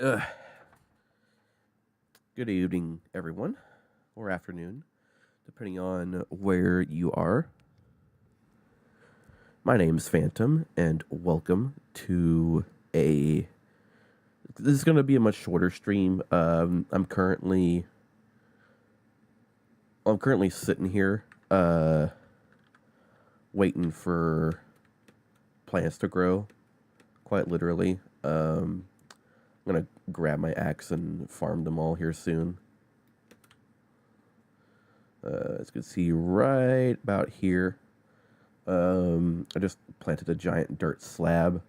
Uh, Good evening, everyone, or afternoon, depending on where you are. My name's Phantom, and welcome to a. This is going to be a much shorter stream. I'm currently sitting here, waiting for plants to grow. Quite literally. I'm gonna grab my axe and farm them all here soon. As you can see right about here, I just planted a giant dirt slab,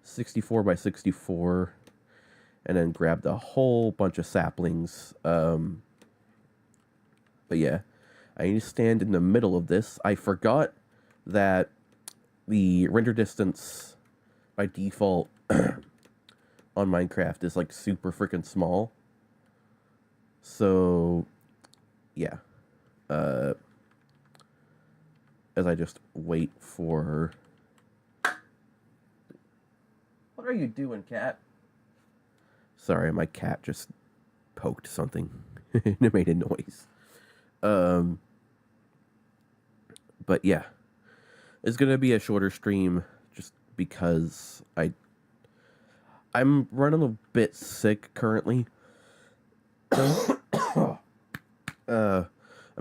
64 by 64, and then grabbed a whole bunch of saplings. But yeah, I need to stand in the middle of this. I forgot that the render distance by default on Minecraft is like super freaking small. So, yeah. As I just wait for. What are you doing, cat? Sorry, my cat just poked something and it made a noise. But yeah, it's gonna be a shorter stream just because I'm running a bit sick currently. I'm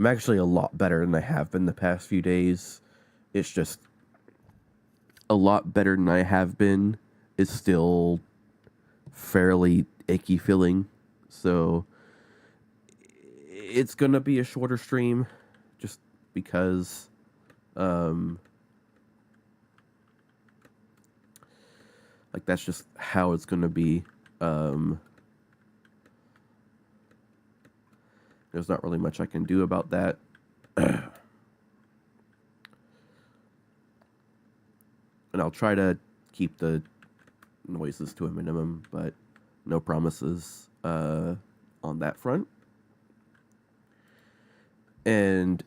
actually a lot better than I have been the past few days. It's just a lot better than I have been. It's still fairly icky feeling. So it's going to be a shorter stream just because like that's just how it's going to be. There's not really much I can do about that. And I'll try to keep the noises to a minimum, but no promises on that front. And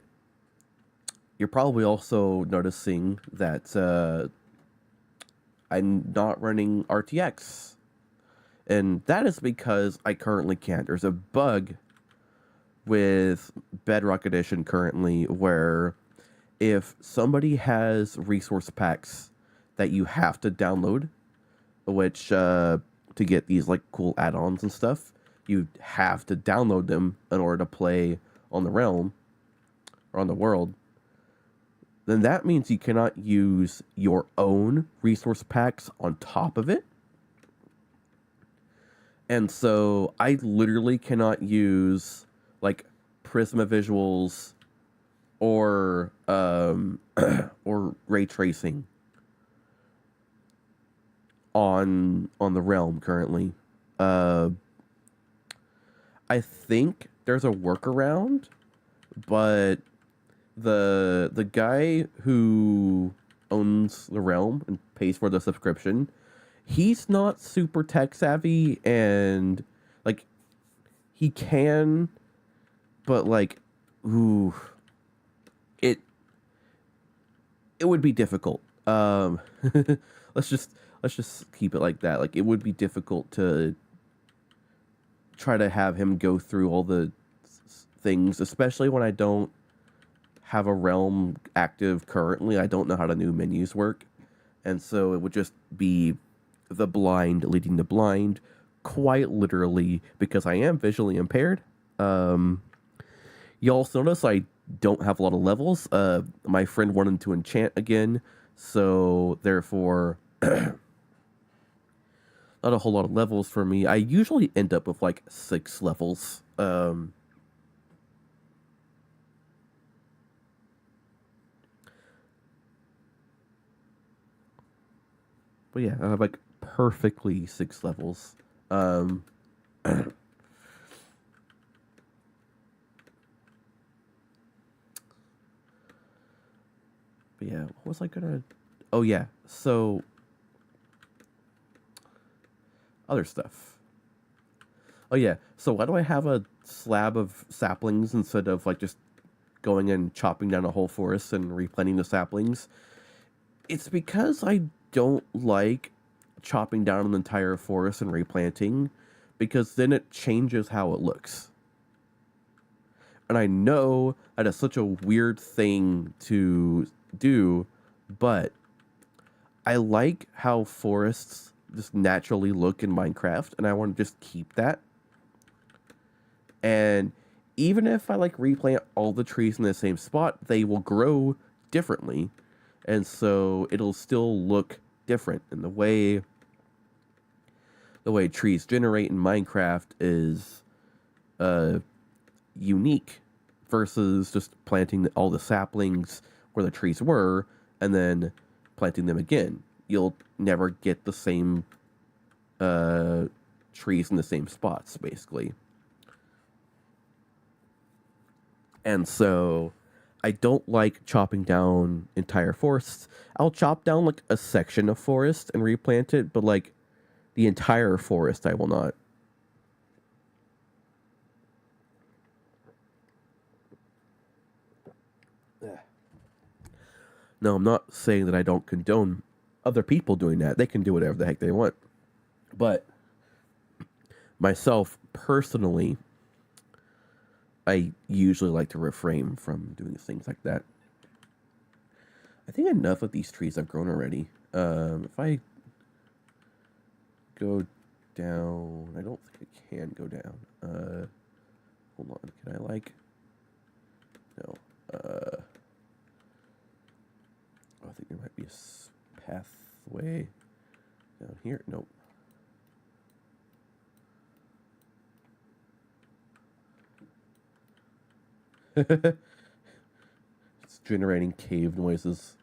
you're probably also noticing that I'm not running RTX. And that is because I currently can't. There's a bug with Bedrock Edition currently where if somebody has resource packs that you have to download, which to get these like cool add-ons and stuff, you have to download them in order to play on the realm or on the world, then that means you cannot use your own resource packs on top of it. And so I literally cannot use like Prisma visuals or or ray tracing on the realm currently. I think there's a workaround, but the guy who owns the realm and pays for the subscription, he's not super tech savvy, and like he can, but like, ooh, it would be difficult. Let's just keep it like that. Like, it would be difficult to try to have him go through all the things, especially when I don't have a realm active currently. I don't know how the new menus work, and so it would just be the blind leading the blind, quite literally, because I am visually impaired. You also notice I don't have a lot of levels. My friend wanted to enchant again, so therefore not a whole lot of levels for me. I usually end up with like 6 levels. But yeah, I have like perfectly 6 levels. But yeah, what was I gonna... Oh yeah, so... Other stuff. Oh yeah, so why do I have a slab of saplings instead of like just going and chopping down a whole forest and replanting the saplings? It's because I don't like chopping down an entire forest and replanting, because then it changes how it looks. And I know that is such a weird thing to do, but I like how forests just naturally look in Minecraft, and I want to just keep that. And even if I like replant all the trees in the same spot, they will grow differently. And so it'll still look different. And the way trees generate in Minecraft is unique versus just planting all the saplings where the trees were and then planting them again. You'll never get the same trees in the same spots, basically. And so I don't like chopping down entire forests. I'll chop down like a section of forest and replant it, but like the entire forest I will not. No, I'm not saying that I don't condone other people doing that. They can do whatever the heck they want. But myself personally, I usually like to refrain from doing things like that. I think enough of these trees have grown already. If I go down, I don't think I can go down. Hold on, can I like? No. I think there might be a pathway down here. Nope. It's generating cave noises.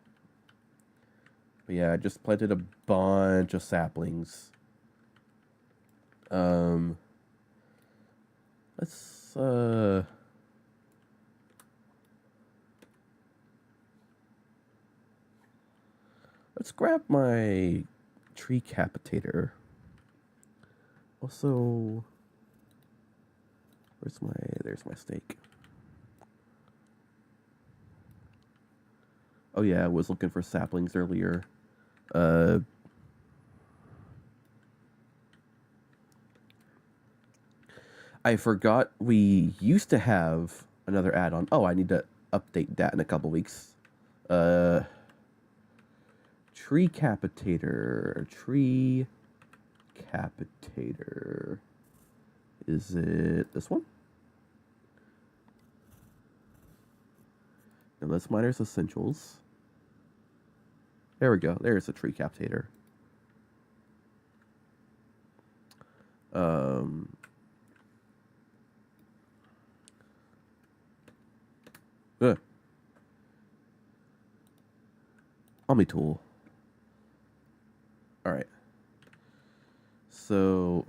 But yeah, I just planted a bunch of saplings. Let's grab my tree capitator. Also, there's my steak. Oh yeah, I was looking for saplings earlier. I forgot we used to have another add-on. Oh, I need to update that in a couple weeks. Tree capitator. Is it this one? No, that's Miner's Essentials. There we go. There's a tree capitator. Omni tool. All right. So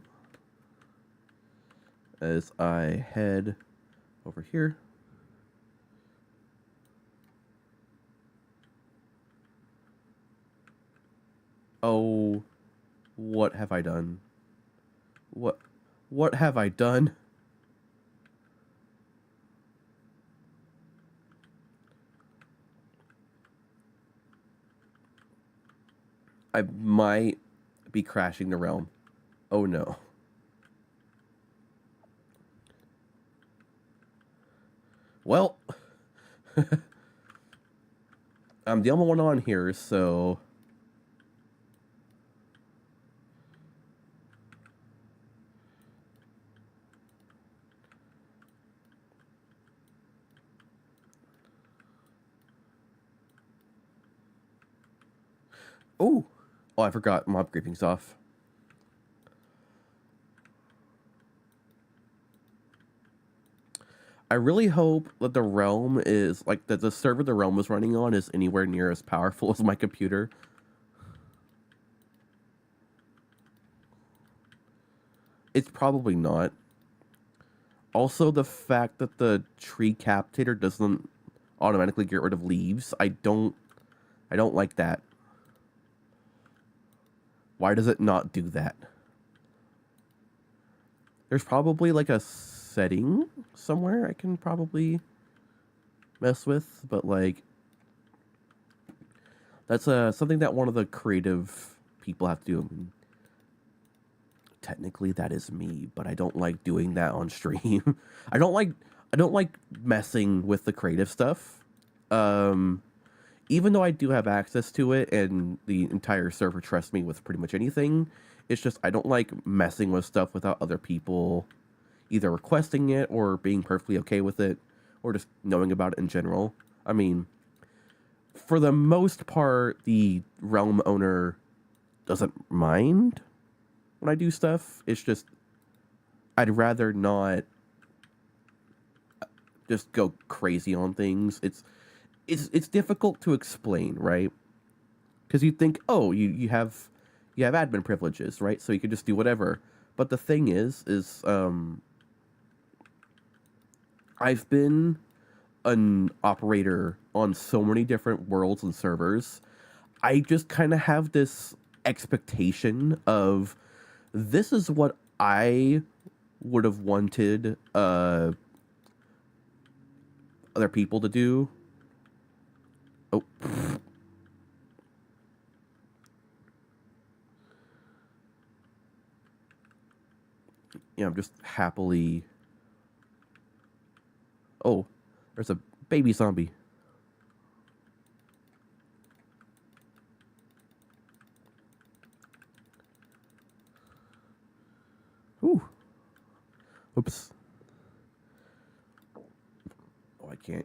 as I head over here, oh, what have I done? What have I done? I might be crashing the realm. Oh no. Well, I'm the only one on here, so oh, I forgot mob creeping's off. I really hope that the realm is like that the server the realm is running on is anywhere near as powerful as my computer. It's probably not. Also, the fact that the tree capitator doesn't automatically get rid of leaves, I don't like that. Why does it not do that? There's probably like a setting somewhere I can probably mess with, but like that's something that one of the creative people have to do. technically that is me, but I don't like doing that on stream. I don't like I don't like messing with the creative stuff. Um, Even though I do have access to it and the entire server trusts me with pretty much anything, it's just I don't like messing with stuff without other people either requesting it or being perfectly okay with it or just knowing about it in general. I mean, for the most part, the realm owner doesn't mind when I do stuff. It's just I'd rather not just go crazy on things. It's difficult to explain, right? Because you think, oh, you have admin privileges, right? So you can just do whatever. But the thing is I've been an operator on so many different worlds and servers. I just kind of have this expectation of this is what I would have wanted other people to do. Oh. Yeah, I'm just happily. Oh, there's a baby zombie. Ooh. Oops. Oh, I can't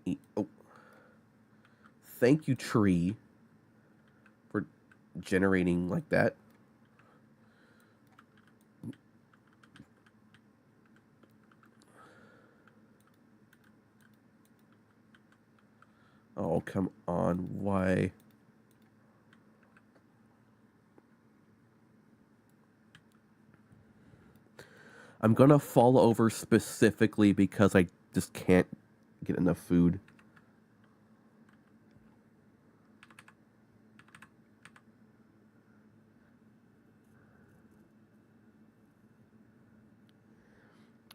eat. Oh. Thank you, tree, for generating like that. Oh, come on. Why? I'm gonna fall over specifically because I just can't get enough food.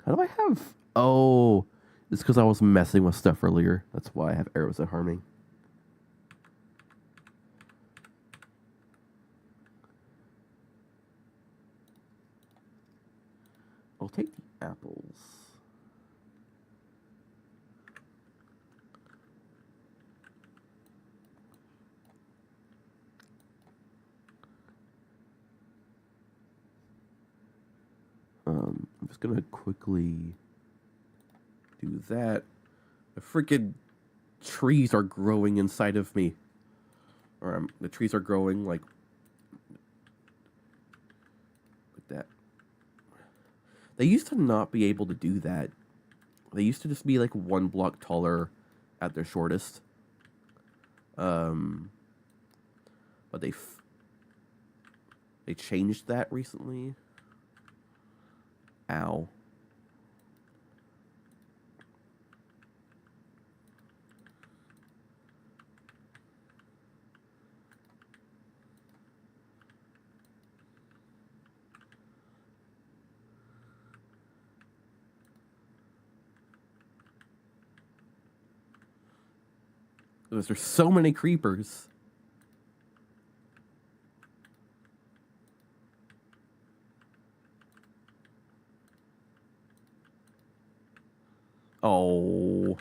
How do I have... Oh, it's because I was messing with stuff earlier. That's why I have arrows that harm me. I'll take the apples. I'm just gonna quickly do that. The freaking trees are growing inside of me. Or the trees are growing like that. They used to not be able to do that. They used to just be like 1 block taller at their shortest. But they changed that recently. Ow. There's so many creepers. Oh.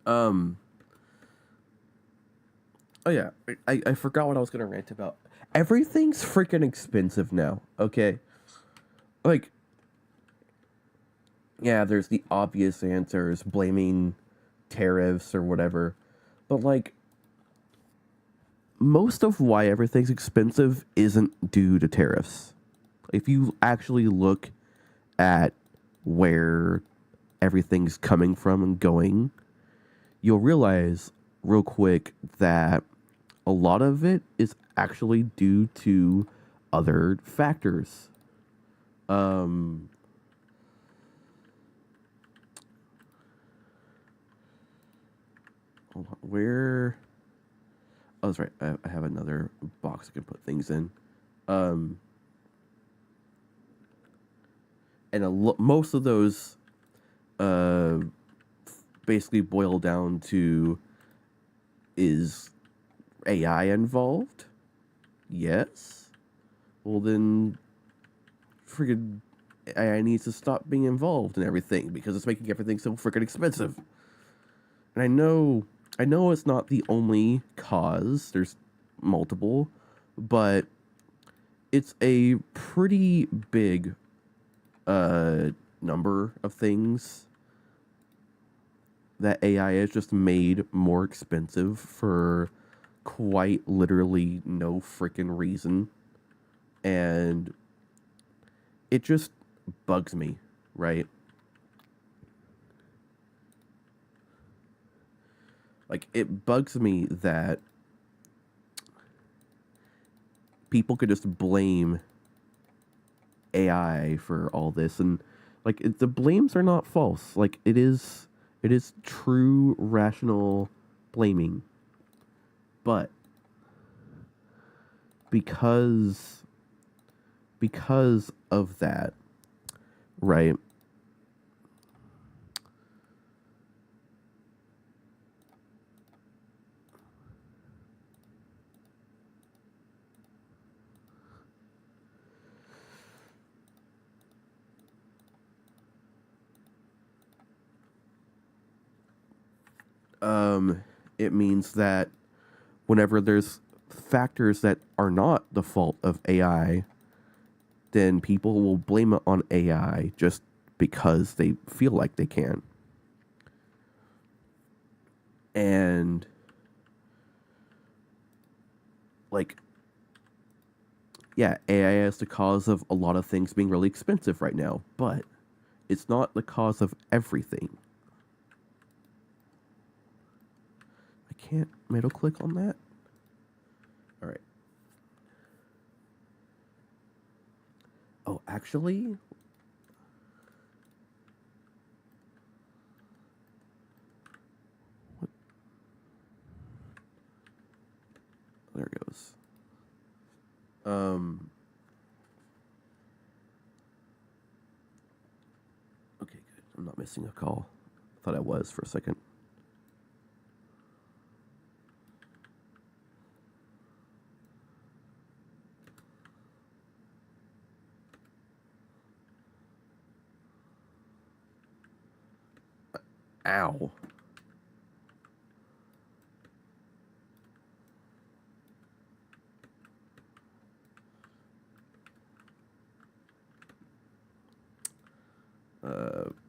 Um. Oh yeah, I forgot what I was gonna rant about. Everything's freaking expensive now. Okay, like, yeah, there's the obvious answers blaming tariffs or whatever, but like, most of why everything's expensive isn't due to tariffs. If you actually look at where everything's coming from and going, you'll realize real quick that a lot of it is actually due to other factors. Um, where? Oh, that's right. I have another box I can put things in. Um, and most of those uh, basically boil down to, is AI involved? Yes. Well, then freaking AI needs to stop being involved in everything because it's making everything so freaking expensive. And I know it's not the only cause. There's multiple, but it's a pretty big uh number of things that AI has just made more expensive for quite literally no freaking reason. And it just bugs me, right? Like, it bugs me that people could just blame AI for all this, and like the blames are not false. Like, it is true rational blaming, but because of that, right? Um, it means that whenever there's factors that are not the fault of AI, then people will blame it on AI just because they feel like they can. And like, yeah, AI is the cause of a lot of things being really expensive right now, but it's not the cause of everything. I can't middle click on that. All right. Oh, actually, there it goes. Um. Okay, good. I'm not missing a call. Thought I was for a second. Ow.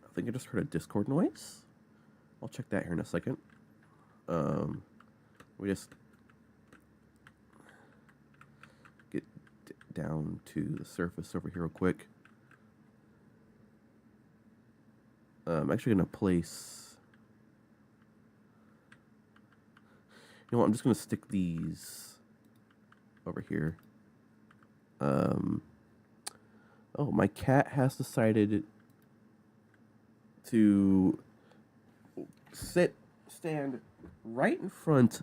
I think I just heard a Discord noise. I'll check that here in a second. We just get down to the surface over here real quick. I'm actually gonna place. You know what? I'm just gonna stick these over here. Oh, my cat has decided to stand right in front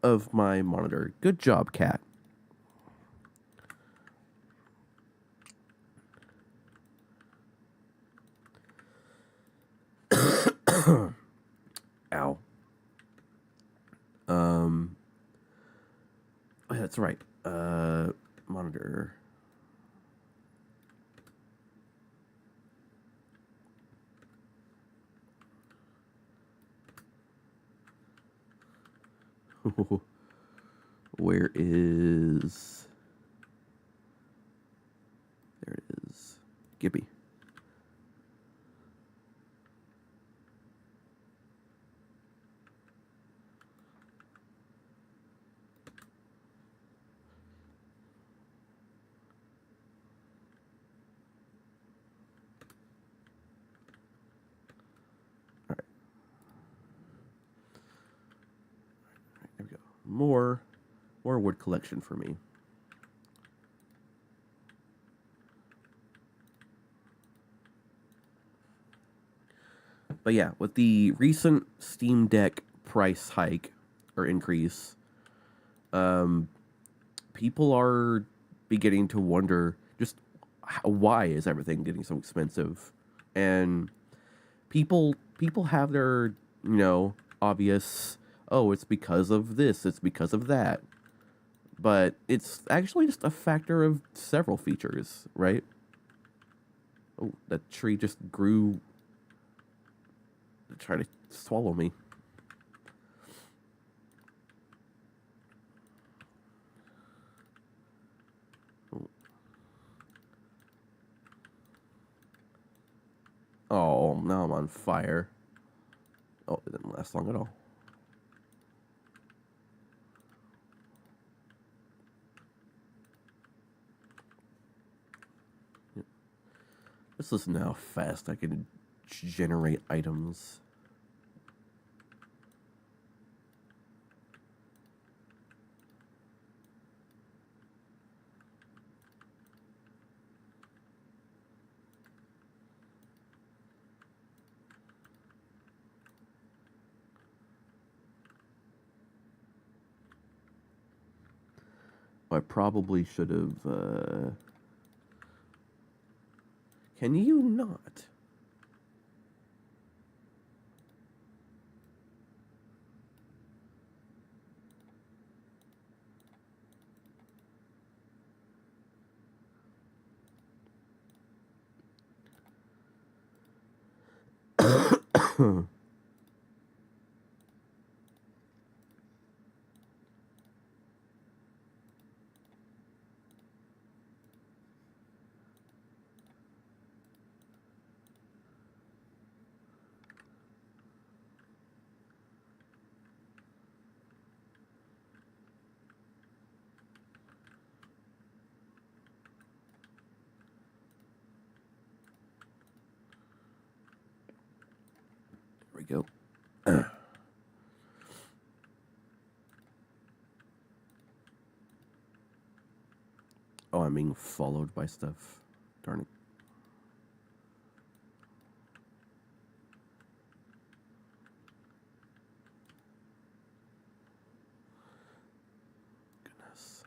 of my monitor. Good job, cat. Ow. Oh, yeah, that's right. Monitor. Where is... There it is. Gibby. more wood collection for me. But yeah, with the recent Steam Deck price hike or increase, um, people are beginning to wonder just why is everything getting so expensive, and people have their obvious, oh, it's because of this, it's because of that, but it's actually just a factor of several features, right? Oh, that tree just grew to try to swallow me. Oh, now I'm on fire. Oh, it didn't last long at all. Let's listen to how fast I can generate items. I probably should have. Can you not? There we go. Oh, I'm being followed by stuff. Darn it. Goodness.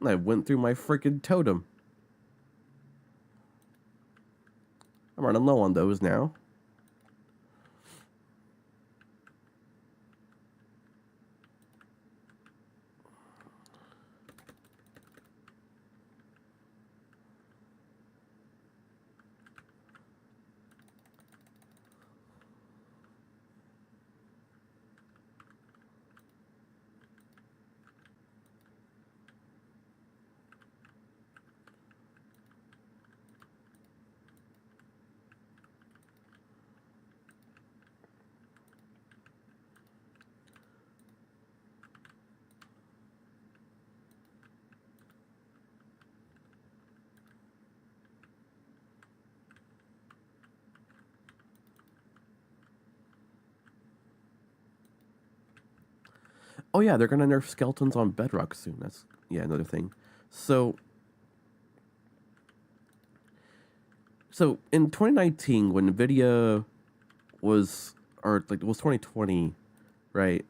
I went through my freaking totem. I'm running low on those now. Oh yeah, they're gonna nerf skeletons on Bedrock soon. That's another thing. So in 2019 when Nvidia was, or like it was 2020, right?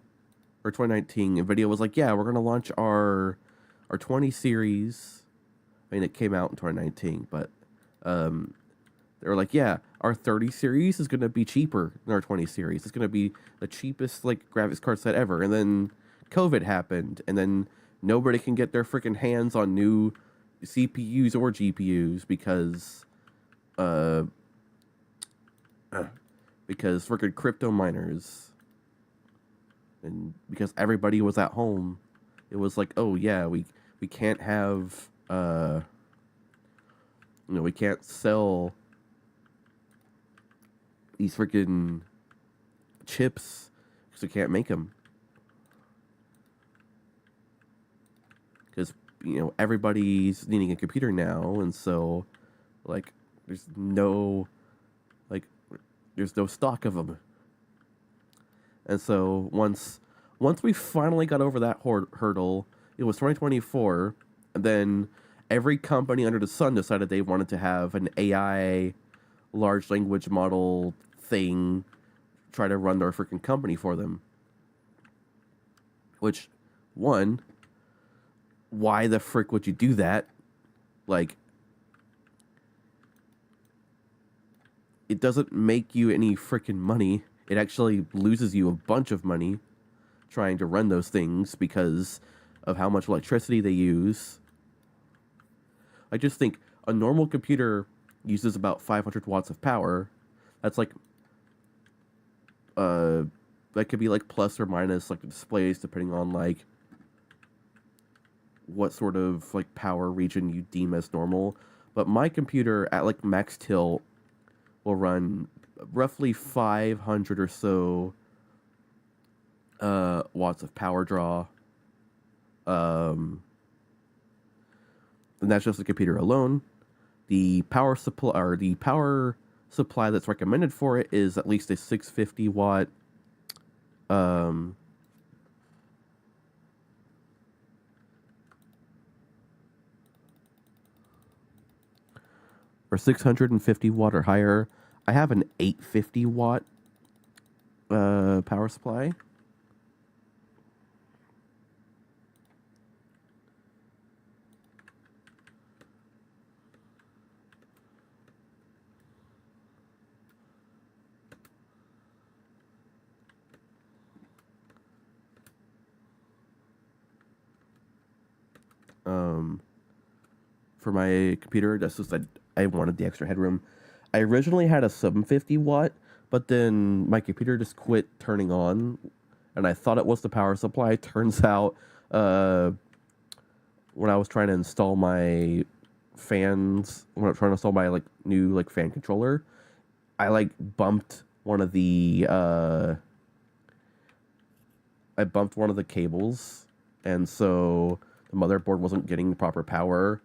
Or 2019, Nvidia was like, yeah, we're gonna launch our 20 series. I mean, it came out in 2019, but they were like, yeah, our 30 series is gonna be cheaper than our 20 series. It's gonna be the cheapest like graphics card set ever. And then COVID happened, and then nobody can get their freaking hands on new CPUs or GPUs uh, because freaking crypto miners, and because everybody was at home, it was like, oh yeah, we can't have we can't sell these freaking chips because we can't make them, because everybody's needing a computer now, and so like there's no stock of them. And so once we finally got over that hurdle, it was 2024, and then every company under the sun decided they wanted to have an AI large language model thing try to run their freaking company for them. Which, one, why the frick would you do that? Like, it doesn't make you any freaking money. It actually loses you a bunch of money trying to run those things because of how much electricity they use. I just think a normal computer uses about 500 watts of power. That's like, that could be like plus or minus like the displays depending on like what sort of like power region you deem as normal. But my computer at like max tilt will run roughly 500 or so watts of power draw. And that's just the computer alone. The power supply that's recommended for it is at least a 650 watt or 650 watt or higher. I have an 850 watt power supply. For my computer, that's just that I wanted the extra headroom. I originally had a 750 watt, but then my computer just quit turning on, and I thought it was the power supply. Turns out, when I was trying to install my fans, when I was trying to install my like new like fan controller, I like bumped one of the cables, and so the motherboard wasn't getting the proper power,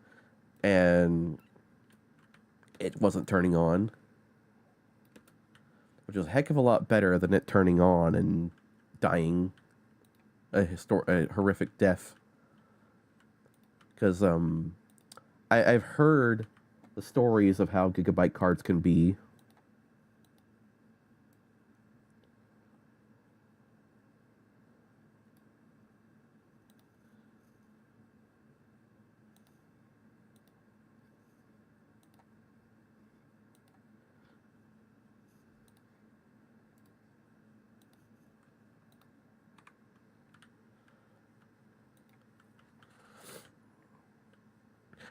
and it wasn't turning on, which is a heck of a lot better than it turning on and dying a horrific death. Because I've heard the stories of how gigabyte cards can be.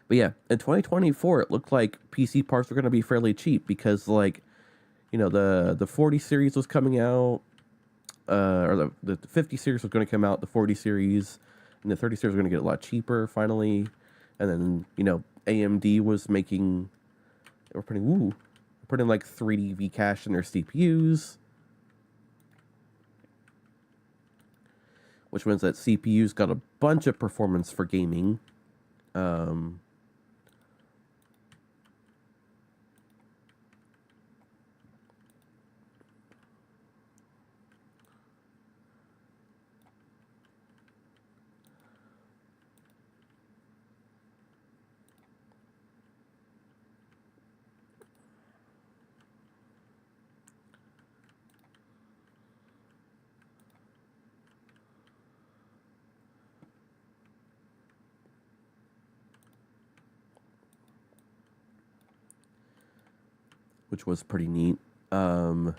But yeah, in 2024, it looked like PC parts were going to be fairly cheap because, like, you know, the 40 series was coming out, or the 50 series was going to come out, the 40 series, and the 30 series was going to get a lot cheaper finally. And then, you know, AMD was making, they were putting like 3D V cache in their CPUs, which means that CPUs got a bunch of performance for gaming. Which was pretty neat. But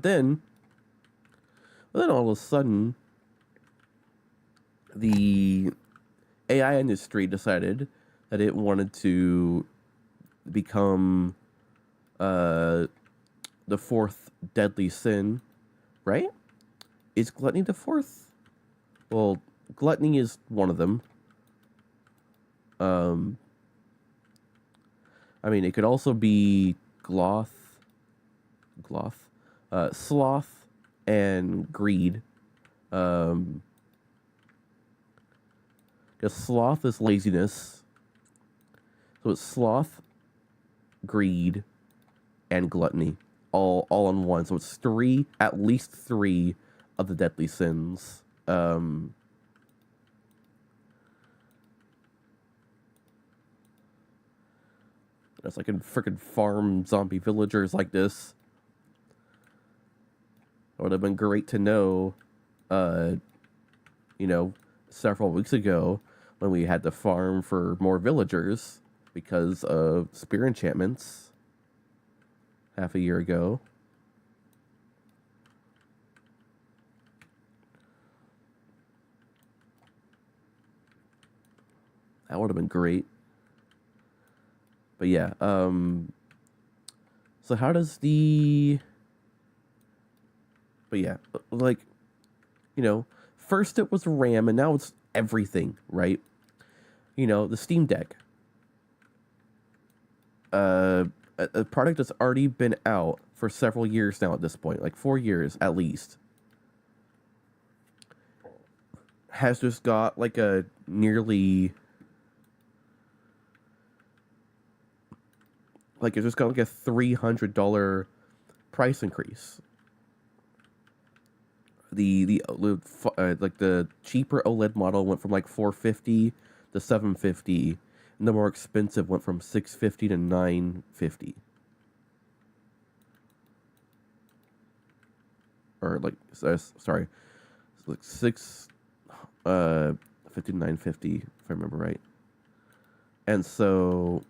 then all of a sudden, the AI industry decided that it wanted to become the fourth deadly sin, right? Is gluttony the fourth? Well, gluttony is one of them. I mean, it could also be sloth, and greed. Because sloth is laziness. So it's sloth, greed, and gluttony. all on one. So it's three, at least three of the deadly sins. It's like I can freaking farm zombie villagers like this. It would have been great to know, you know, several weeks ago when we had to farm for more villagers because of spear enchantments half a year ago. That would have been great. But yeah, so how does the... But yeah, like, you know, first it was RAM and now it's everything, right? You know, the Steam Deck. A product that's already been out for several years now at this point, like 4 years at least, has just got like a nearly... Like, it's just got like a $300 price increase. Like the cheaper OLED model went from like $450 to $750, and the more expensive went from $650 to $950. Or like, sorry, like $650 to $950 if I remember right. And so,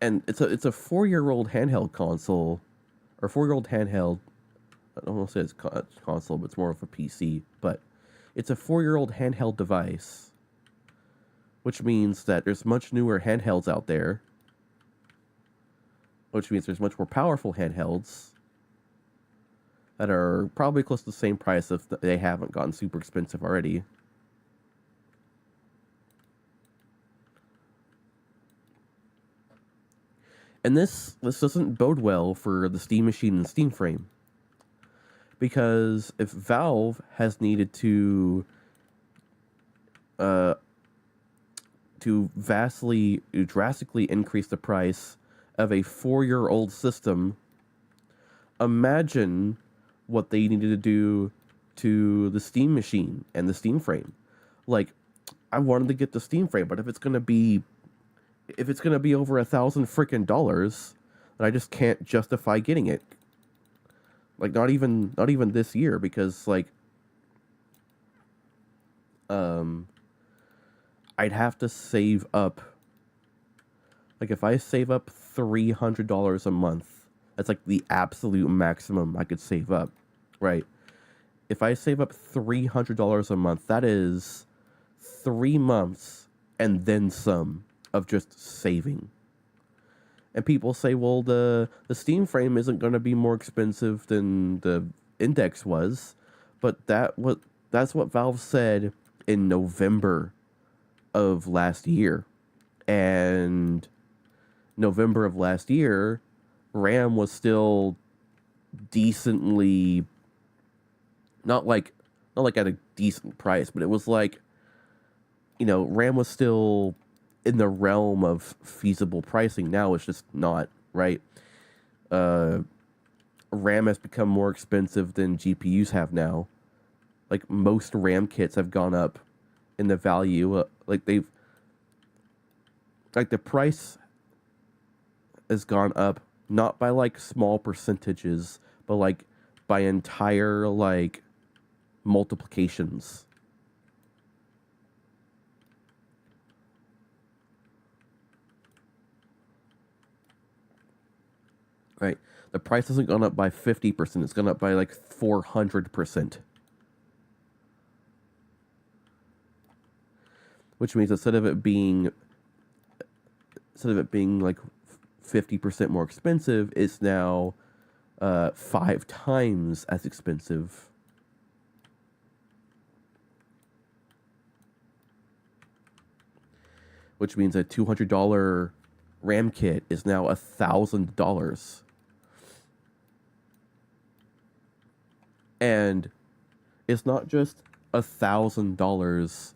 and it's a 4-year-old handheld console, or 4-year-old handheld. I don't want to say it's console, but it's more of a PC. But it's a 4-year-old handheld device, which means that there's much newer handhelds out there, which means there's much more powerful handhelds that are probably close to the same price if they haven't gotten super expensive already. And this doesn't bode well for the Steam Machine and Steam Frame. Because if Valve has needed to drastically increase the price of a 4-year-old system, imagine what they needed to do to the Steam Machine and the Steam Frame. Like, I wanted to get the Steam Frame, but if it's gonna be over $1,000 freaking dollars, then I just can't justify getting it. Like, not even this year, because like, I'd have to save up. Like, if I save up $300 a month, that's like the absolute maximum I could save up, right? If I save up $300 a month, that is 3 months and then some of just saving. And people say, well, the Steam Frame isn't going to be more expensive than the Index was, but that's what Valve said in November of last year. And November of last year, RAM was still decently, not like at a decent price, but it was like, you know, RAM was still in the realm of feasible pricing. Now it's just not, right? RAM has become more expensive than GPUs have now. Like, most RAM kits have gone up in the value. The price has gone up, not by like small percentages, but like by entire like multiplications. Right. The price hasn't gone up by 50%. It's gone up by like 400%. Which means instead of it being like 50% more expensive, it's now 5 times as expensive. Which means a $200 RAM kit is now $1,000. And it's not just $1,000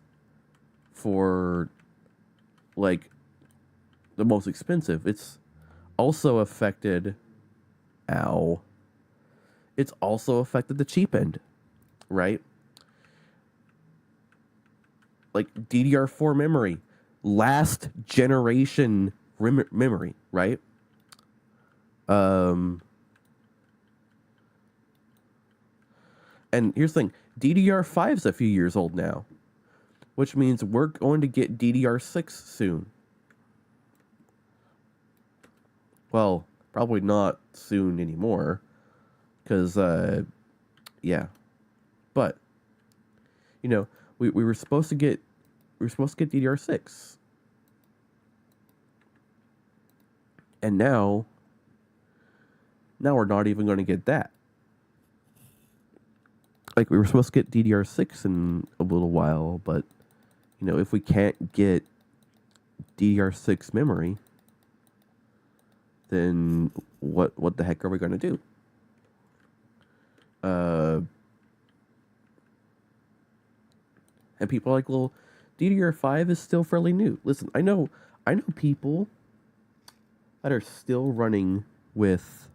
for like the most expensive, it's also affected. Ow. It's also affected the cheap end, right? Like DDR4 memory, last generation memory, right? Um, and here's the thing: DDR5 is a few years old now, which means we're going to get DDR6 soon. Well, probably not soon anymore, because yeah. But you know, we were supposed to get DDR6, and now we're not even going to get that. Like, we were supposed to get DDR6 in a little while, but you know, if we can't get DDR6 memory, then what the heck are we going to do? And people are like, well, DDR5 is still fairly new. Listen, I know people that are still running with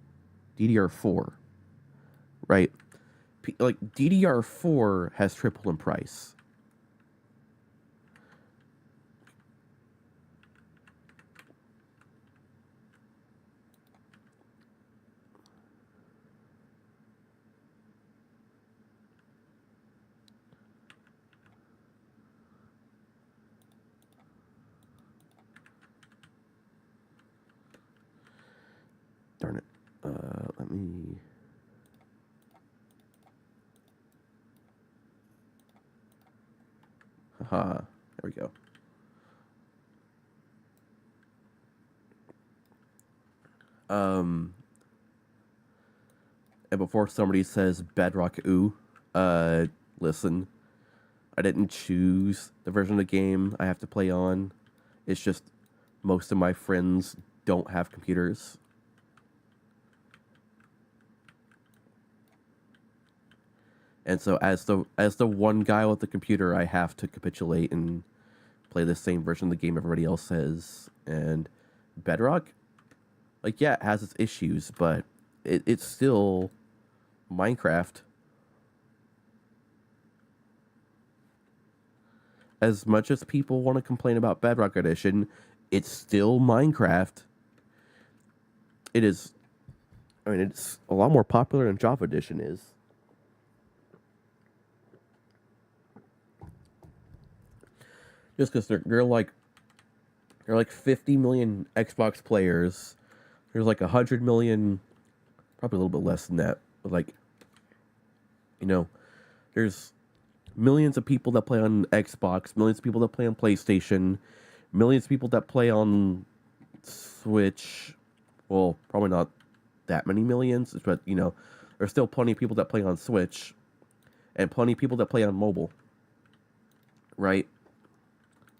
DDR4, right? Like, DDR4 has tripled in price. Darn it. Let me... Haha. There we go. And before somebody says Bedrock ooh, listen, I didn't choose the version of the game I have to play on. It's just most of my friends don't have computers. And so as the one guy with the computer, I have to capitulate and play the same version of the game everybody else has. And Bedrock, like, yeah, it has its issues, but it's still Minecraft. As much as people want to complain about Bedrock Edition, it's still Minecraft. It is, I mean, it's a lot more popular than Java Edition is. Just because they're like 50 million Xbox players. There's like 100 million, probably a little bit less than that. But like, you know, there's millions of people that play on Xbox, millions of people that play on PlayStation, millions of people that play on Switch. Well, probably not that many millions, but you know, there's still plenty of people that play on Switch, and plenty of people that play on mobile. Right?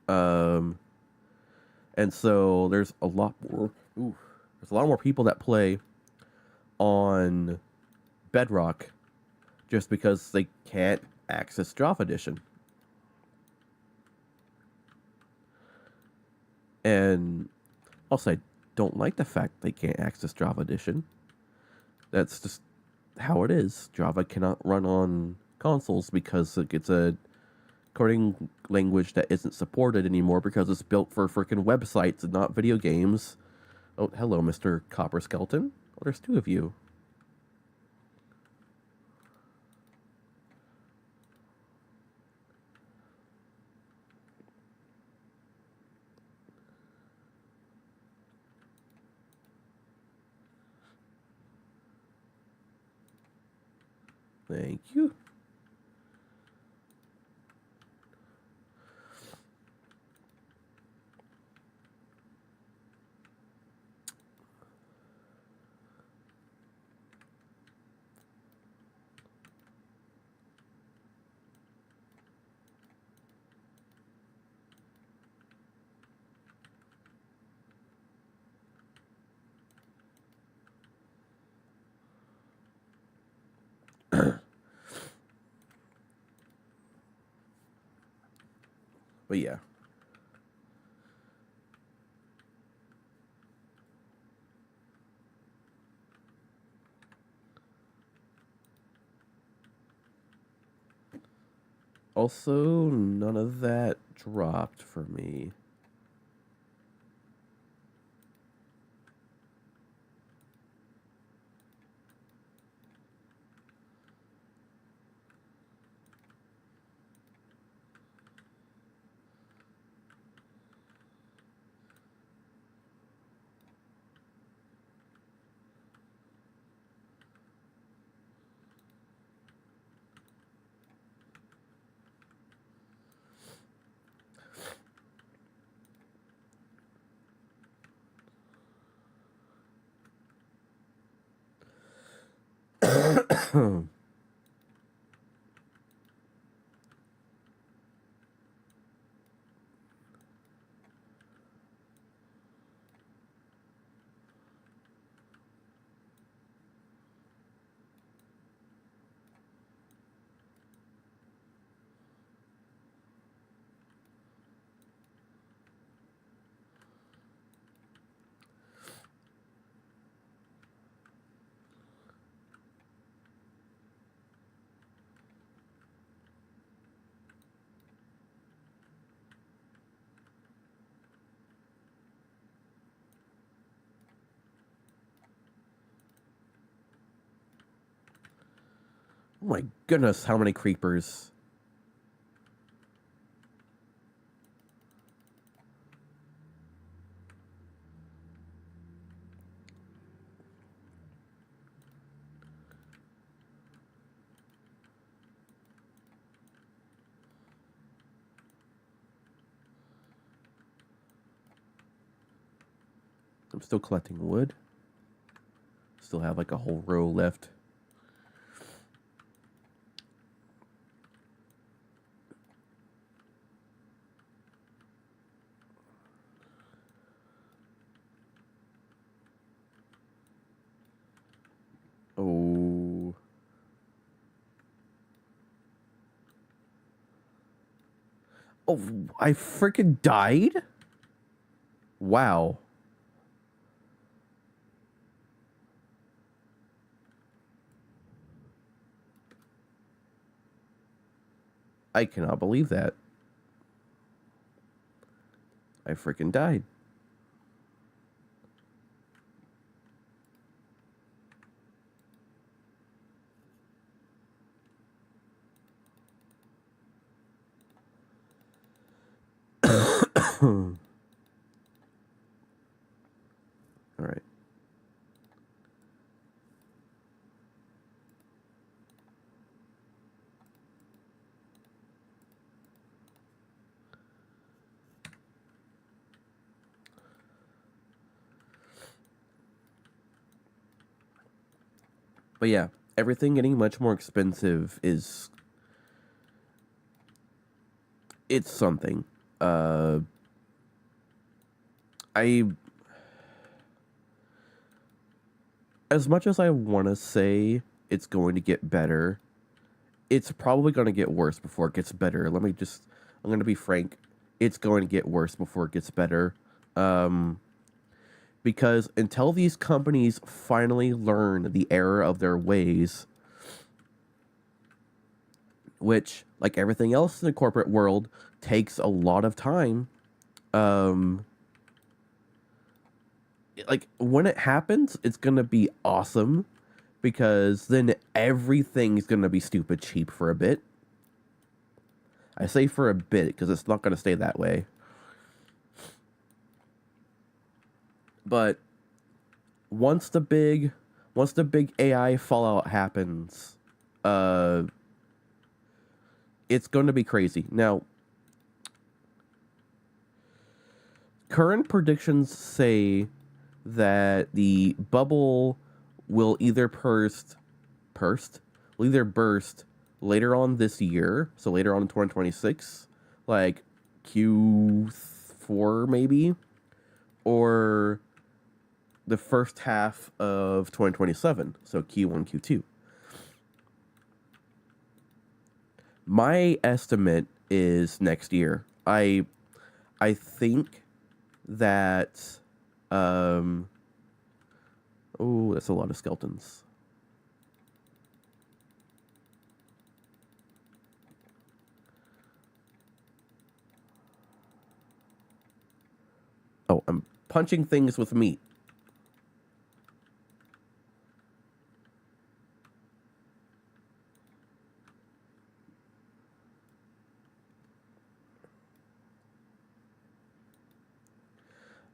And so there's a lot more. There's a lot more people that play on Bedrock just because they can't access Java Edition. And also, I don't like the fact they can't access Java Edition. That's just how it is. Java cannot run on consoles because it's a coding language that isn't supported anymore because it's built for freaking websites and not video games. Oh, hello, Mr. Copper Skeleton. Oh, there's two of you. Thank you. But yeah. Also, none of that dropped for me. Oh my goodness, how many creepers. I'm still collecting wood. Still have like a whole row left. Oh. Oh, I freaking died? Wow. I cannot believe that. I freaking died. All right. But yeah, everything getting much more expensive is it's something. Uh I as much as I want to say it's going to get better, it's probably going to get worse before it gets better. I'm going to be frank. It's going to get worse before it gets better. Um, because until these companies finally learn the error of their ways, which, like everything else in the corporate world, takes a lot of time, um, like when it happens, it's going to be awesome because then everything's going to be stupid cheap for a bit. I say for a bit because it's not going to stay that way. But once the big AI fallout happens, uh it's going to be crazy. Now, current predictions say that the bubble will either will either burst later on this year, so later on in 2026, like Q4 maybe, or the first half of 2027, so Q1, Q2. My estimate is next year. I think that oh, that's a lot of skeletons. punching things with meat.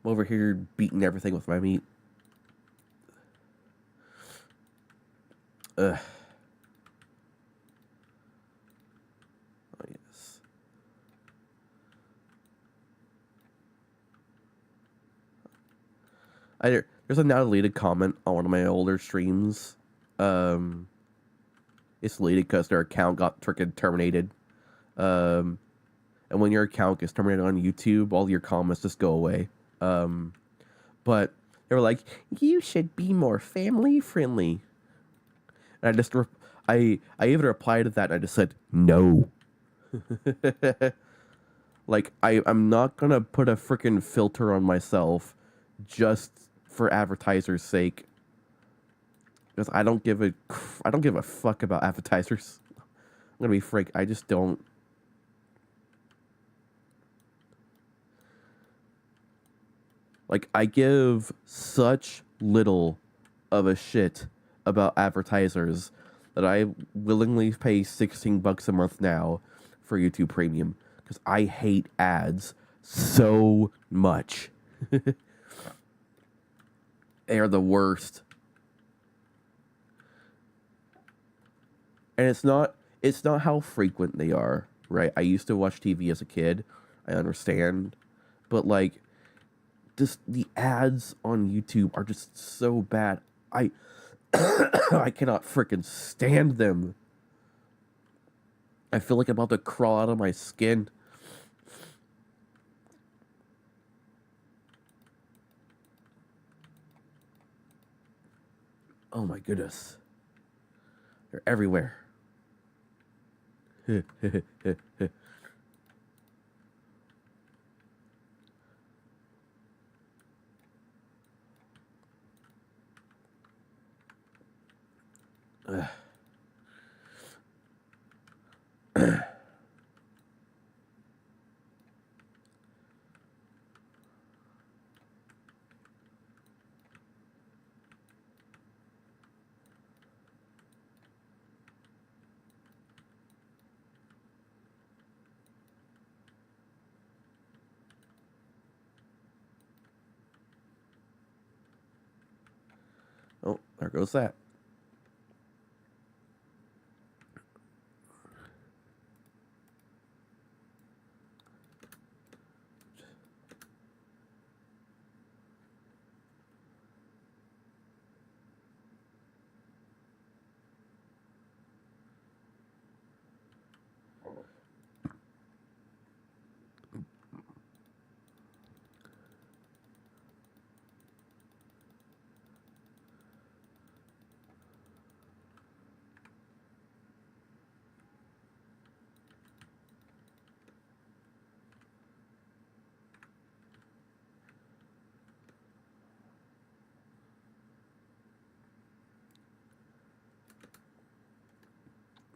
I'm over here beating everything with my meat. Ugh. Oh, yes. There's a now deleted comment on one of my older streams. It's deleted because their account got freaking terminated. And when your account gets terminated on YouTube, all your comments just go away. But they were like, "You should be more family friendly." And I just I even replied to that. And I just said no. Like I'm not gonna put a freaking filter on myself just for advertisers' sake. Because I don't give a fuck about advertisers. I'm gonna be frank. I just don't. Like, I give such little of a shit about advertisers that I willingly pay $16 a month now for YouTube Premium because I hate ads so much. They are the worst. And it's not how frequent they are, right? I used to watch TV as a kid. I understand. But like just the ads on YouTube are just so bad. I I cannot freaking stand them. I feel like I'm about to crawl out of my skin. Oh my goodness. They're everywhere. Oh, there goes that.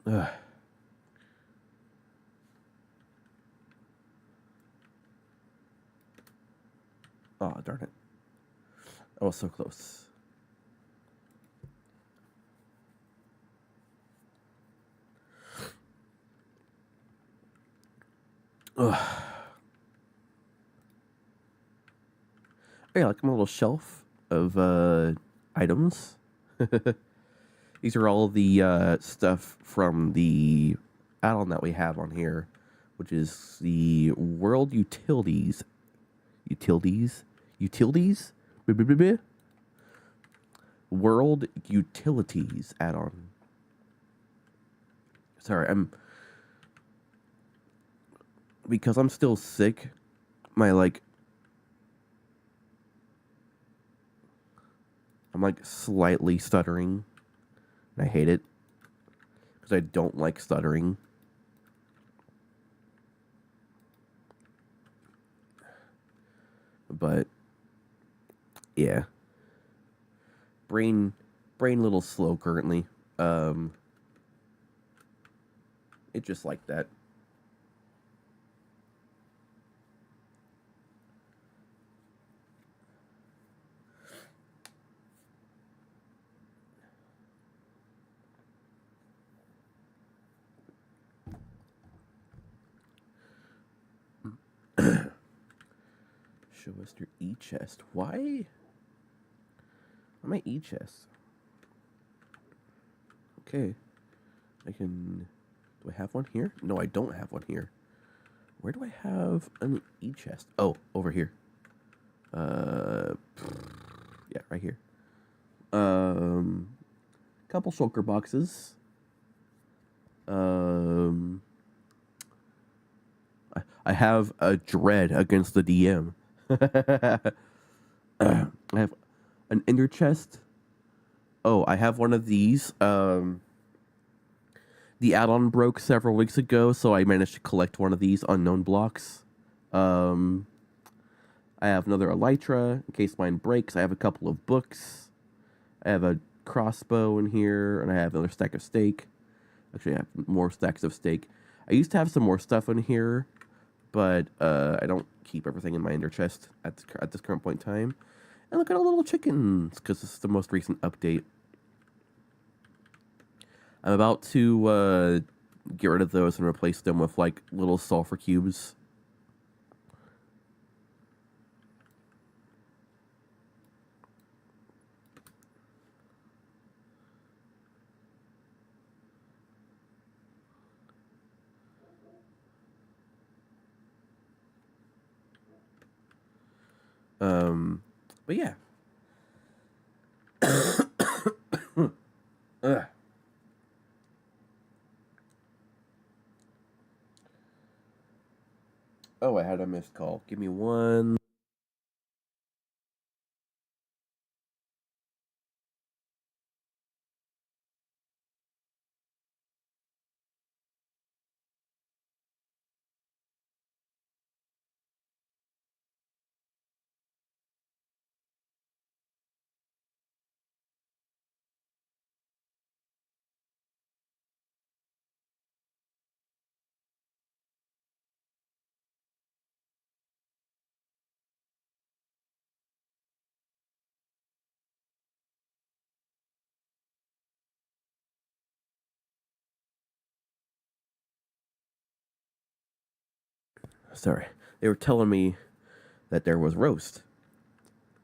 Ugh. Oh, darn it. I was so close. Ugh. Yeah, like my little shelf of items. These are all the stuff from the add-on that we have on here, which is the World Utilities. Utilities? World Utilities add-on. Sorry, because I'm still sick, I'm like slightly stuttering. And I hate it because I don't like stuttering. But yeah, brain a little slow currently. It's just like that. Show us your e-chest. Why? My e-chest. Okay. I can... Do I have one here? No, I don't have one here. Where do I have an e-chest? Oh, over here. Yeah, right here. Couple shulker boxes. I have a dread against the DM. I have an ender chest. Oh, I have one of these. The add-on broke several weeks ago, so I managed to collect one of these unknown blocks. I have another elytra in case mine breaks. I have a couple of books. I have a crossbow in here, and I have another stack of steak. Actually, I have more stacks of steak. I used to have some more stuff in here, but I don't keep everything in my ender chest at this current point in time. And look at all the little chickens, because this is the most recent update. I'm about to get rid of those and replace them with, like, little sulfur cubes. But yeah. Oh, I had a missed call. Give me one. Sorry. They were telling me that there was roast.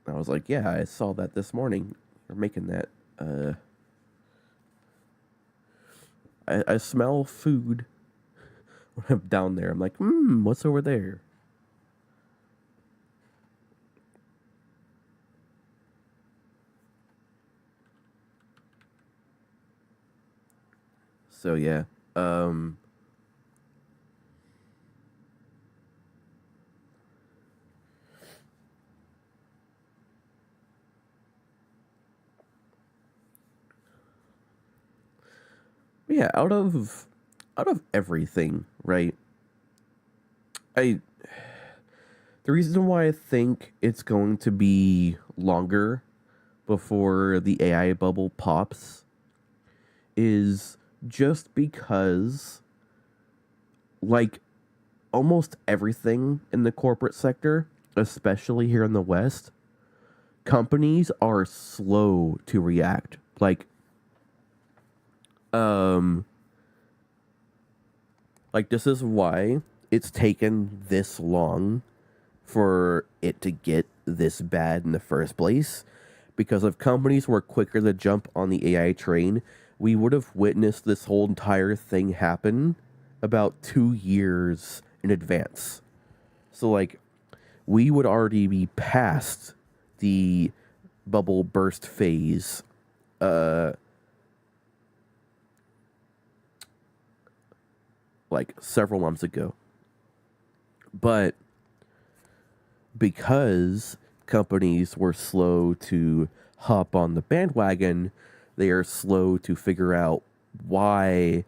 I was like, yeah, I saw that this morning. You're making that. I smell food when I'm down there. I'm like, what's over there? So yeah. Yeah, out of everything, right? The reason why I think it's going to be longer before the AI bubble pops is just because, like, almost everything in the corporate sector, especially here in the West, companies are slow to react. Like this is why it's taken this long for it to get this bad in the first place. Because if companies were quicker to jump on the AI train, we would have witnessed this whole entire thing happen about 2 years in advance. So, like, we would already be past the bubble burst phase like several months ago. But because companies were slow to hop on the bandwagon, they are slow to figure out why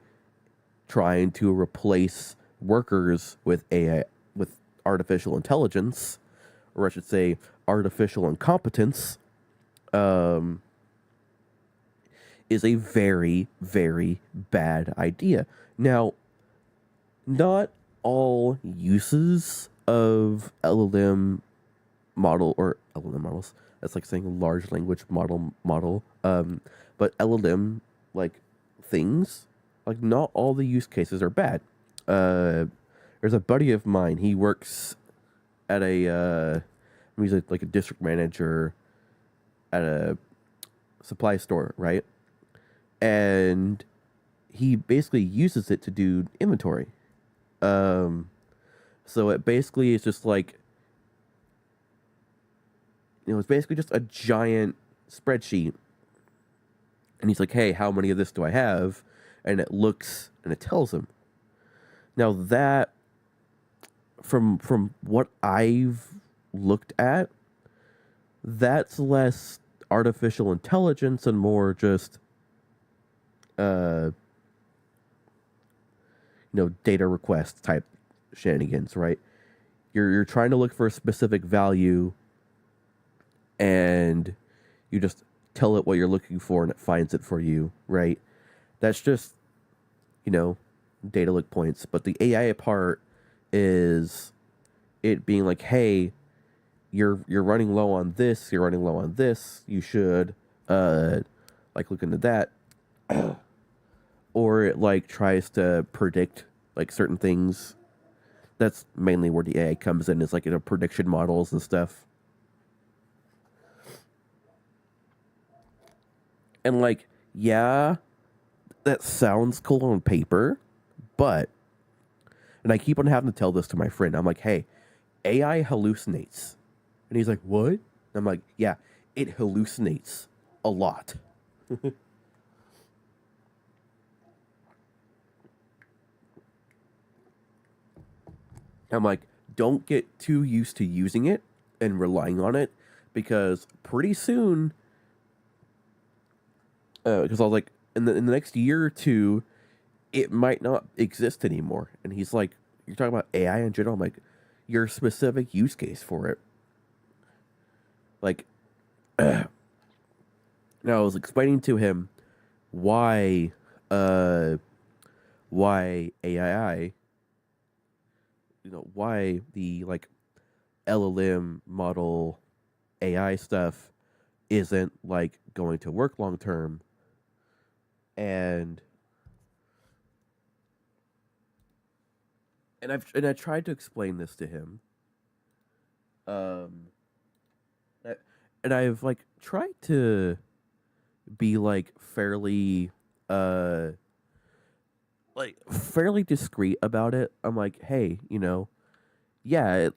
trying to replace workers with AI, with artificial intelligence, or I should say artificial incompetence, is a very, very bad idea. Now, not all uses of LLM model or LLM models. That's like saying large language model. But LLM like things, like not all the use cases are bad. There's a buddy of mine. He works at a He's like a district manager at a supply store, right? And he basically uses it to do inventory. Um, so it basically is just like, it's basically just a giant spreadsheet. And he's like, hey, how many of this do I have? And it looks and it tells him. Now that, from what I've looked at, that's less artificial intelligence and more just, uh, data request type shenanigans, right? You're trying to look for a specific value, and you just tell it what you're looking for, and it finds it for you, right? That's just, data look points. But the AI part is it being like, hey, you're running low on this, you're running low on this, you should like look into that. Or it like tries to predict like certain things. That's mainly where the AI comes in, is like prediction models and stuff. And like, yeah, that sounds cool on paper, but, and I keep on having to tell this to my friend. I'm like, hey, AI hallucinates. And he's like, what? And I'm like, yeah, it hallucinates a lot. I'm like, don't get too used to using it and relying on it, because pretty soon, because I was like, in the next year or two, it might not exist anymore. And he's like, you're talking about AI in general? I'm like, your specific use case for it. Like, now I was explaining to him why, uh, why AI, why the like LLM model AI stuff isn't like going to work long term. And I tried to explain this to him. Um, and I've like tried to be uh like fairly discreet about it. I'm like, hey, yeah,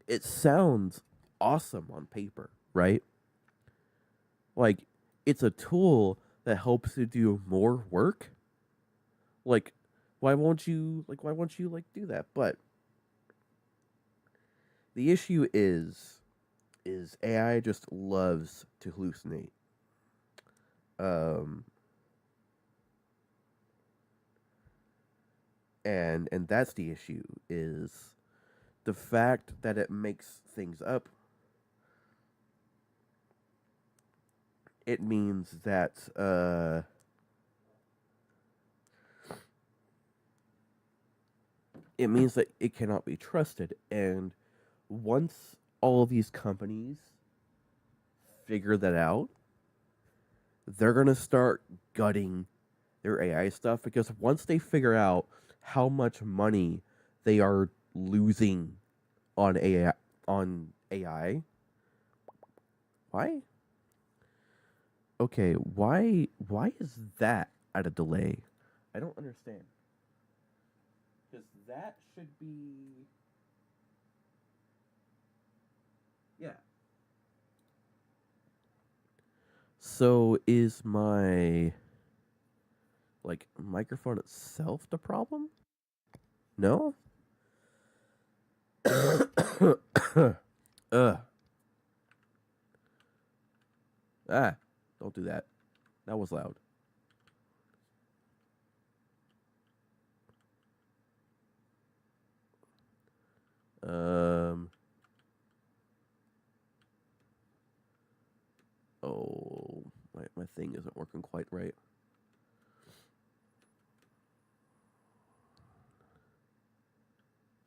it sounds awesome on paper, right? Like, it's a tool that helps you do more work. Like, why won't you do that? But the issue is AI just loves to hallucinate. Um and that's the issue, is the fact that it makes things up. It means that it cannot be trusted. And once all of these companies figure that out, they're going to start gutting their AI stuff, because once they figure out how much money they are losing on AI, why? Okay, why is that at a delay? I don't understand. Cuz that should be, yeah. So is my like microphone itself the problem? No? Ugh. Ah, don't do that. That was loud. Um. Oh, my thing isn't working quite right.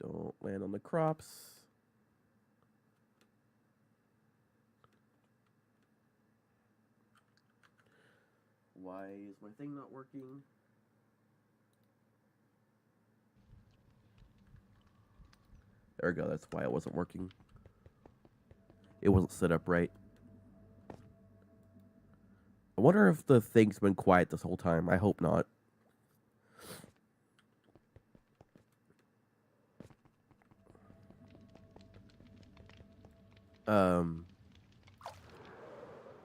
Don't land on the crops. Why is my thing not working? There we go. That's why it wasn't working. it wasn't set up right. I wonder if the thing's been quiet this whole time. I hope not. Um,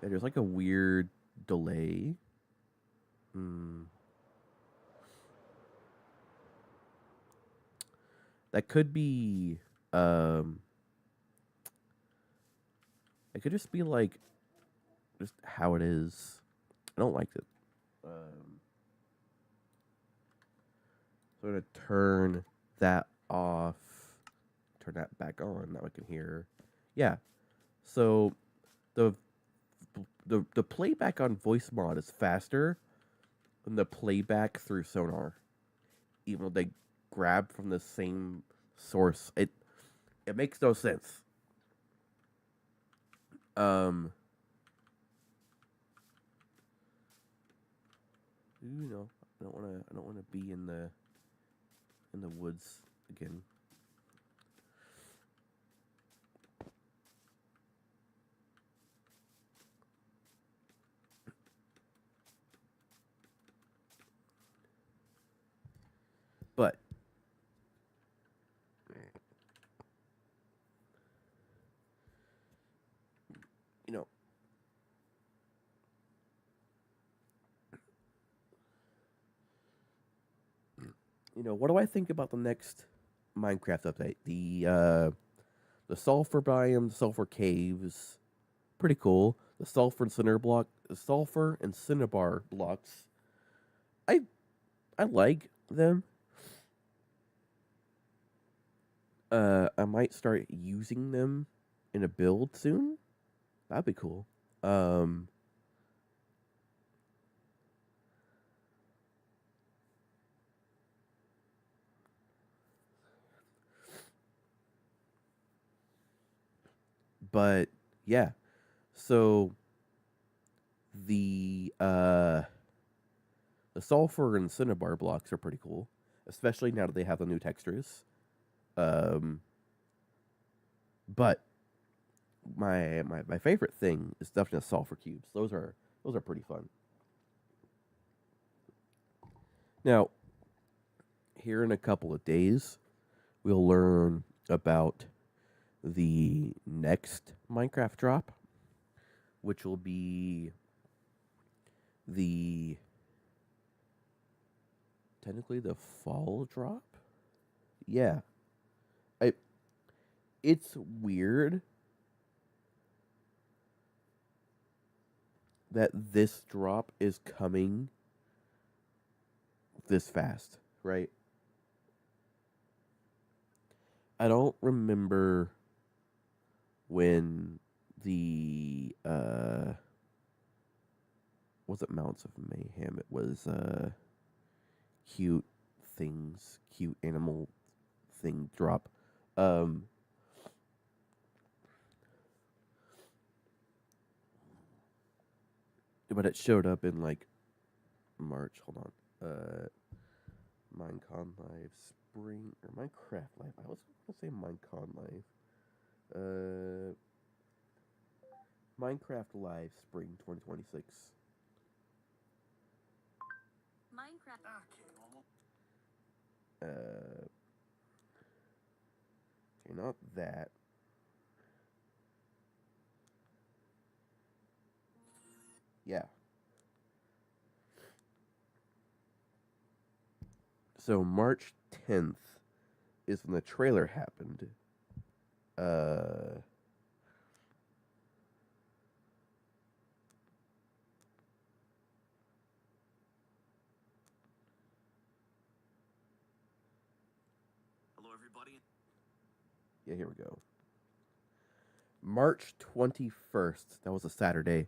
yeah, there's like a weird delay. Hmm. That could be. Um, it could just be like just how it is. I don't like it. So I'm gonna turn that off. Turn that back on. Now I can hear. Yeah. So the the playback on voice mod is faster than the playback through Sonar, even though they grab from the same source. It makes no sense. Um, I don't wanna be in the woods again. But you know, what do I think about the next Minecraft update? The sulfur biome, the sulfur caves, pretty cool. The sulfur and cinnabar blocks. I I like them. I might start using them in a build soon. That'd be cool. Um, but yeah. So the uh the sulfur and cinnabar blocks are pretty cool, especially now that they have the new textures. Um, but my favorite thing is definitely the sulfur cubes. Those are pretty fun. Now, here in a couple of days, we'll learn about the next Minecraft drop, which will be the technically the fall drop. Yeah, I it's weird that this drop is coming this fast, right? I don't remember when the was it Mounts of Mayhem? It was cute things, cute animal thing drop. Um but it showed up in like March. Hold on. Minecon Live Spring or Minecraft Live. I was gonna say Minecon Live. Uh Minecraft Live Spring 2026. Minecraft. Okay, not that. Yeah. So March 10th is when the trailer happened. Uh Hello everybody. Yeah, here we go. March 21st. That was a Saturday.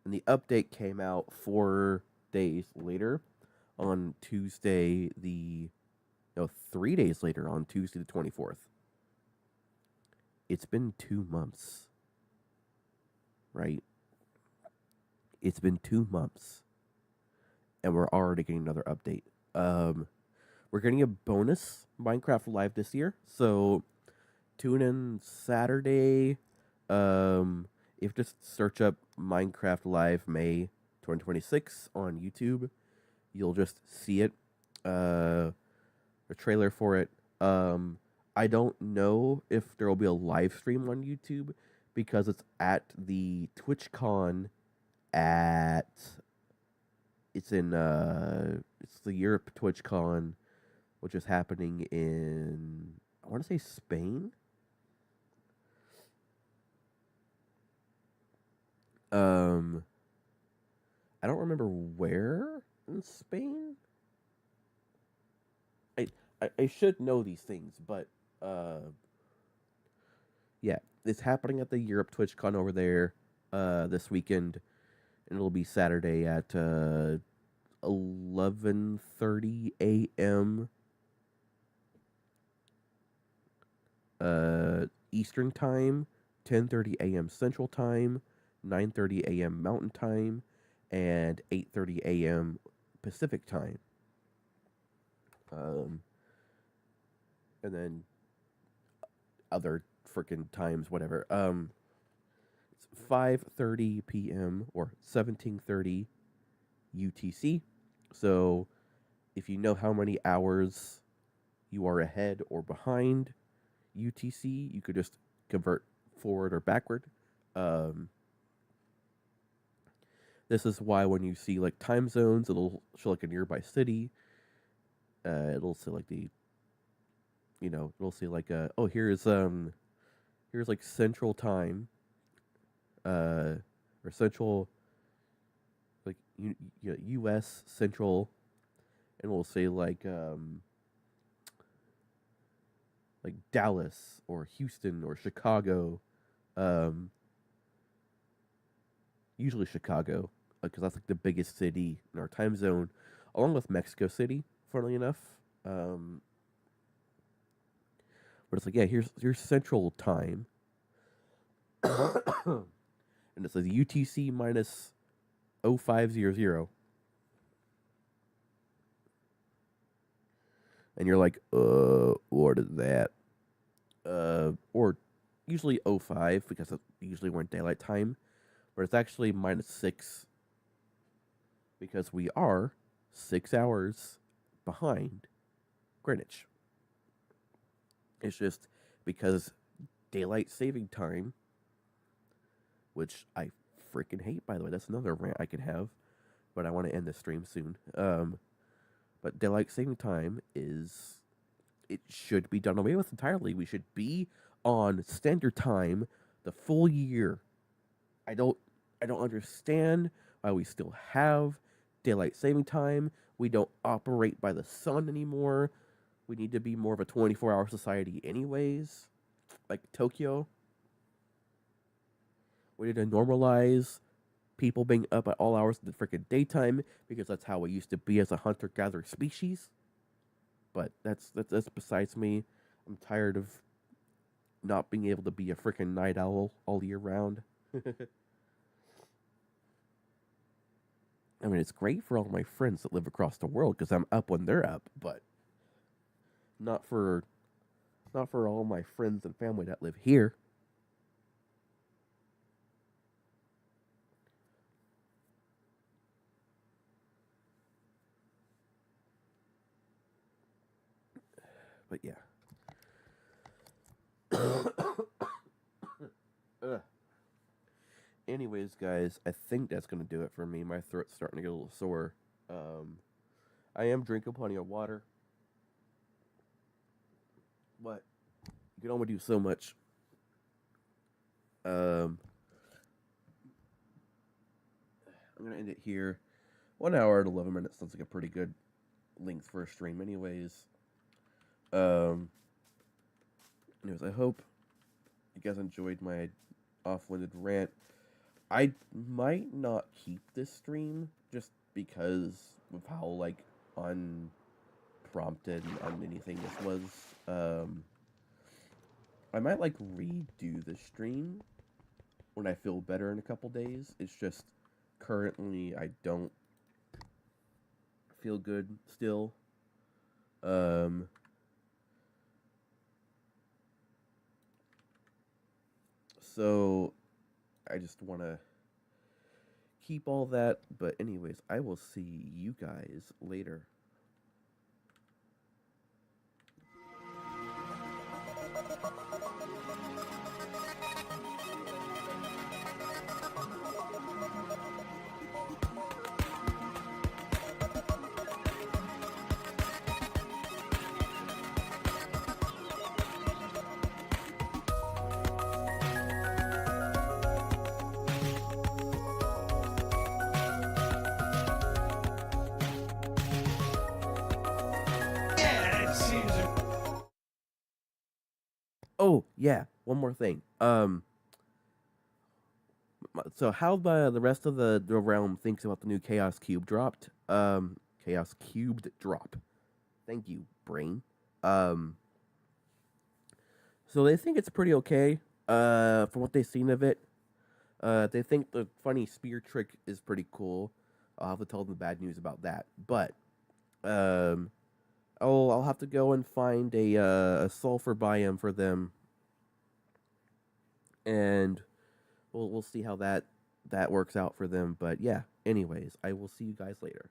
And the update came out 4 days later on Tuesday the no, 3 days later on Tuesday the 24th. It's been 2 months, right? It's been 2 months and we're already getting another update. We're getting a bonus Minecraft Live this year. So tune in Saturday. If you just search up Minecraft Live May 2026 on YouTube, you'll just see it. A trailer for it. I don't know if there will be a live stream on YouTube because it's at the TwitchCon at it's the Europe TwitchCon, which is happening in, I want to say, Spain. Um, I don't remember where in Spain. I I should know these things, but yeah, it's happening at the Europe TwitchCon over there this weekend, and it'll be Saturday at 11:30 a.m. Eastern time, 10:30 a.m. Central time, 9:30 a.m. Mountain time, and 8:30 a.m. Pacific time. Um, and then other freaking times, whatever. It's 5:30 p.m. or 17:30 UTC. So if you know how many hours you are ahead or behind UTC, you could just convert forward or backward. Um, this is why when you see like time zones, it'll show like a nearby city. It'll say like it'll say like oh, here's like Central Time, or Central, like U.S. Central, and we'll say like Dallas or Houston or Chicago, um, usually Chicago, because that's like the biggest city in our time zone, along with Mexico City. Funnily enough, but it's like, yeah, here's Central Time, and it says UTC minus 0500, and you're like, what is that? Or usually 05 because it's usually we're in daylight time, but it's actually -6 because we are 6 hours behind Greenwich. It's just because daylight saving time, which I freaking hate, by the way. That's another rant I could have, but I want to end this stream soon. But daylight saving time it should be done away with entirely. We should be on standard time the full year. I don't understand why we still have daylight saving time. We don't operate by the sun anymore. We need to be more of a 24-hour society anyways, like Tokyo. We need to normalize people being up at all hours of the freaking daytime because that's how we used to be as a hunter-gatherer species. But that's besides me. I'm tired of not being able to be a freaking night owl all year round. I mean, it's great for all my friends that live across the world because I'm up when they're up, but not for all my friends and family that live here. But yeah. Anyways, guys, I think that's gonna do it for me. My throat's starting to get a little sore. I am drinking plenty of water, but you can only do so much. I'm gonna end it here. 1 hour and 11 minutes sounds like a pretty good length for a stream, anyways. Um, Anyways, I hope you guys enjoyed my off-winded rant. I might not keep this stream just because of how like unprompted and anything this was. I might like redo the stream when I feel better in a couple days. It's just currently I don't feel good still. So I just want to keep all that. But anyways, I will see you guys later. Yeah, it seems. Oh yeah, one more thing. So how the rest of the realm thinks about the new Chaos Cube dropped? Chaos Cubed drop. Thank you, brain. Um, so they think it's pretty okay. From what they've seen of it, they think the funny spear trick is pretty cool. I'll have to tell them the bad news about that. But um, I'll have to go and find a sulfur biome for them, and we'll see how that works out for them. But yeah, anyways, I will see you guys later.